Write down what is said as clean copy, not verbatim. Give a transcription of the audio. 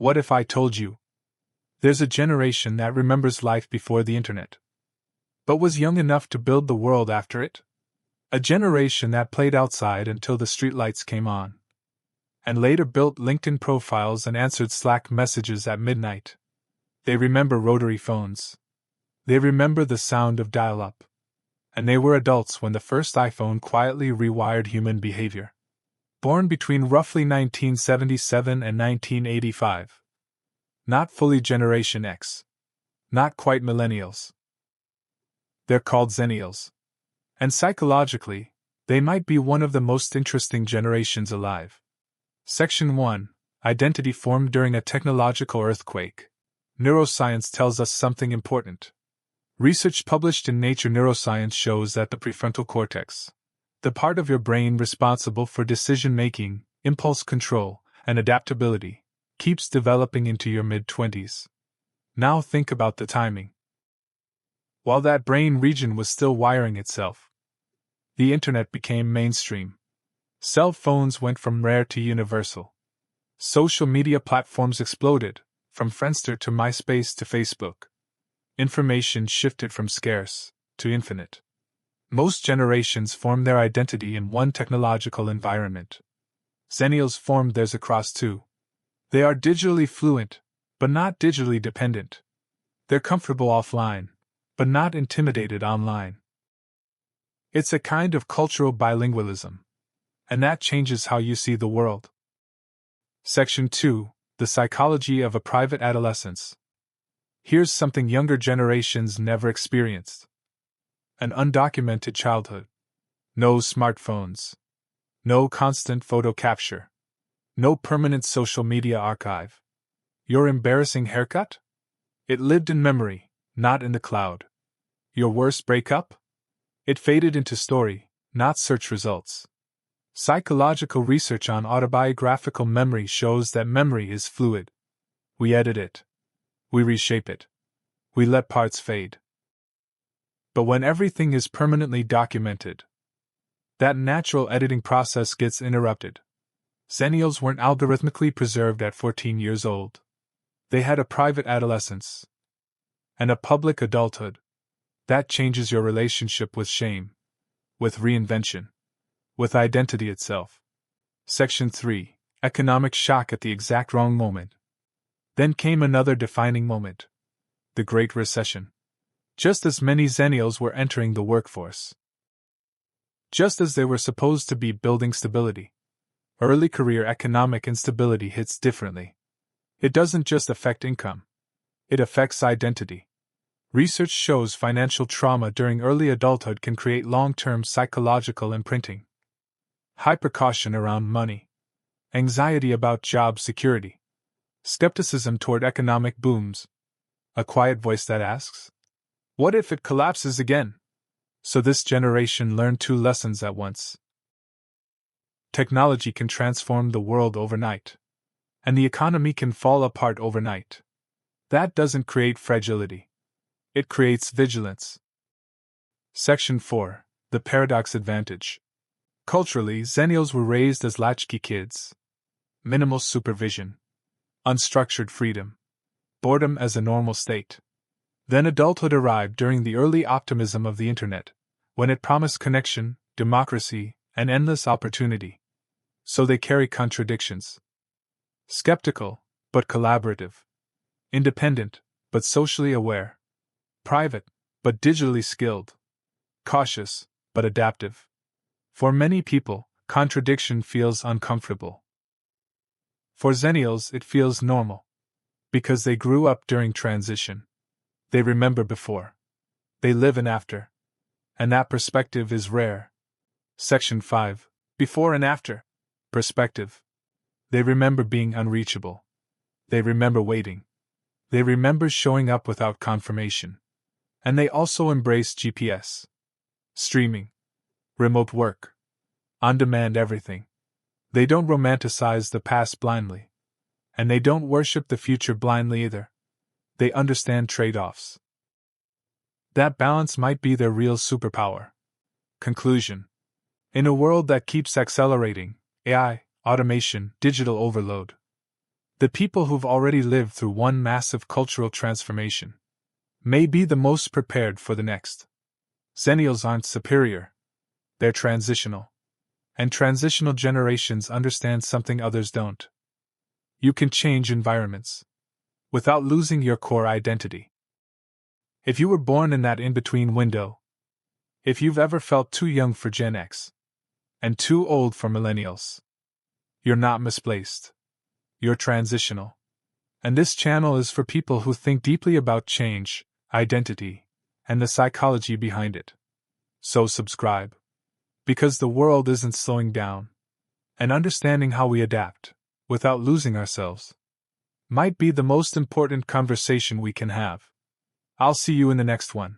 What if I told you? There's a generation that remembers life before the internet, but was young enough to build the world after it? A generation that played outside until the streetlights came on, and later built LinkedIn profiles and answered Slack messages at midnight. They remember rotary phones. They remember the sound of dial-up. And they were adults when the first iPhone quietly rewired human behavior. Born between roughly 1977 and 1985. Not fully Generation X. Not quite Millennials. They're called Xennials. And psychologically, they might be one of the most interesting generations alive. Section 1. Identity formed during a technological earthquake. Neuroscience tells us something important. Research published in Nature Neuroscience shows that the prefrontal cortex, the part of your brain responsible for decision-making, impulse control, and adaptability, keeps developing into your mid-20s. Now think about the timing. While that brain region was still wiring itself, the internet became mainstream. Cell phones went from rare to universal. Social media platforms exploded, from Friendster to MySpace to Facebook. Information shifted from scarce to infinite. Most generations form their identity in one technological environment. Xennials formed theirs across two. They are digitally fluent, but not digitally dependent. They're comfortable offline, but not intimidated online. It's a kind of cultural bilingualism, and that changes how you see the world. Section 2. The Psychology of a Private Adolescence. Here's something younger generations never experienced. An undocumented childhood. No smartphones. No constant photo capture. No permanent social media archive. Your embarrassing haircut? It lived in memory, not in the cloud. Your worst breakup? It faded into story, not search results. Psychological research on autobiographical memory shows that memory is fluid. We edit it. We reshape it. We let parts fade. But when everything is permanently documented, that natural editing process gets interrupted. Xennials weren't algorithmically preserved at 14 years old. They had a private adolescence and a public adulthood. That changes your relationship with shame, with reinvention, with identity itself. Section 3. Economic shock at the exact wrong moment. Then came another defining moment. The Great Recession. Just as many Xennials were entering the workforce. Just as they were supposed to be building stability. Early career economic instability hits differently. It doesn't just affect income. It affects identity. Research shows financial trauma during early adulthood can create long-term psychological imprinting. High precaution around money. Anxiety about job security. Skepticism toward economic booms. A quiet voice that asks, what if it collapses again? So this generation learned two lessons at once. Technology can transform the world overnight. And the economy can fall apart overnight. That doesn't create fragility. It creates vigilance. Section 4. The Paradox Advantage. Culturally, Xennials were raised as latchkey kids. Minimal supervision. Unstructured freedom. Boredom as a normal state. Then adulthood arrived during the early optimism of the internet, when it promised connection, democracy, and endless opportunity. So they carry contradictions. Skeptical, but collaborative. Independent, but socially aware. Private, but digitally skilled. Cautious, but adaptive. For many people, contradiction feels uncomfortable. For Xennials, it feels normal. Because they grew up during transition. They remember before. They live in after. And that perspective is rare. Section 5. Before and after. Perspective. They remember being unreachable. They remember waiting. They remember showing up without confirmation. And they also embrace GPS. Streaming. Remote work. On-demand everything. They don't romanticize the past blindly. And they don't worship the future blindly either. They understand trade-offs. That balance might be their real superpower. Conclusion. In a world that keeps accelerating, AI, automation, digital overload, The people who've already lived through one massive cultural transformation may be the most prepared for the next. Xennials aren't superior. They're transitional. And transitional generations understand something others don't. You can change environments without losing your core identity. If you were born in that in-between window, if you've ever felt too young for Gen X and too old for Millennials, you're not misplaced. You're transitional. And this channel is for people who think deeply about change, identity, and the psychology behind it. So subscribe. Because the world isn't slowing down. And understanding how we adapt, without losing ourselves, might be the most important conversation we can have. I'll see you in the next one.